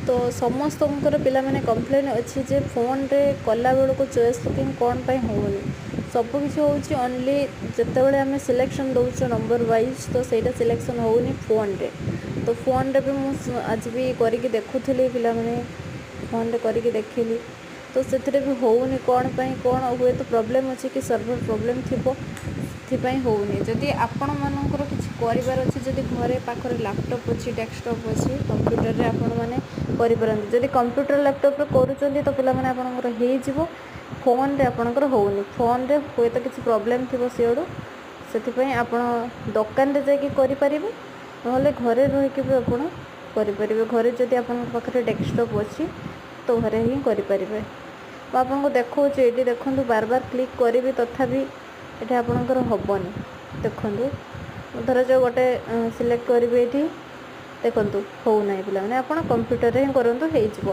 तो समस्तଙ୍କର ପିଲାମାନେ କମ୍ପ୍ଲେନ୍ ଅଛି ଯେ ଫୋନ୍ରେ କଲାବେଳକୁ ଚଏସ୍ ଲୁକିଂ କ'ଣ ପାଇଁ ହେଉନି। ସବୁକିଛି ହେଉଛି ଓନ୍ଲି ଯେତେବେଳେ ଆମେ ସିଲେକ୍ସନ୍ ଦେଉଛୁ ନମ୍ବର ୱାଇଜ୍ ତ ସେଇଟା ସିଲେକ୍ସନ୍ ହେଉନି ଫୋନ୍ରେ। ତ ଫୋନ୍ରେ ବି ମୁଁ ଆଜି ବି କରିକି ଦେଖୁଥିଲି, ପିଲାମାନେ ଫୋନ୍ରେ କରିକି ଦେଖିଲି ତ ସେଥିରେ ବି ହେଉନି। କ'ଣ ପାଇଁ କ'ଣ ହୁଏତ ପ୍ରୋବ୍ଲେମ୍ ଅଛି କି ସର୍ଭର ପ୍ରୋବ୍ଲେମ୍ ଥିବ, ସେଥିପାଇଁ ହେଉନି। ଯଦି ଆପଣମାନଙ୍କର କିଛି କରିବାର ଅଛି, ଯଦି ଘରେ ପାଖରେ ଲ୍ୟାପଟପ୍ ଅଛି, ଡେସ୍କଟପ୍ ଅଛି, କମ୍ପ୍ୟୁଟରରେ ଆପଣମାନେ କରିପାରନ୍ତି। ଯଦି କମ୍ପ୍ୟୁଟର ଲ୍ୟାପଟପ୍ରେ କରୁଛନ୍ତି ତ ପିଲାମାନେ ଆପଣଙ୍କର ହେଇଯିବ। ଫୋନ୍ରେ ଆପଣଙ୍କର ହେଉନି। ଫୋନ୍ରେ ହୁଏତ କିଛି ପ୍ରୋବ୍ଲେମ୍ ଥିବ ସିଆଡ଼ୁ, ସେଥିପାଇଁ ଆପଣ ଦୋକାନରେ ଯାଇକି କରିପାରିବେ, ନହେଲେ ଘରେ ରହିକି ବି ଆପଣ କରିପାରିବେ। ଘରେ ଯଦି ଆପଣଙ୍କ ପାଖରେ ଡେସ୍କଟପ୍ ଅଛି ତ ଘରେ ହିଁ କରିପାରିବେ। ମୁଁ ଆପଣଙ୍କୁ ଦେଖାଉଛି, ଏଇଠି ଦେଖନ୍ତୁ ବାରବାର କ୍ଲିକ୍ କରିବି ତଥାପି ଏଠି ଆପଣଙ୍କର ହେବନି। ଦେଖନ୍ତୁ ଧରାଯାଉ ଗୋଟେ ସିଲେକ୍ଟ କରିବେ, ଏଇଠି ଦେଖନ୍ତୁ ହେଉନାହିଁ ପିଲାମାନେ। ଆପଣ କମ୍ପ୍ୟୁଟରରେ ହିଁ କରନ୍ତୁ, ହେଇଯିବ।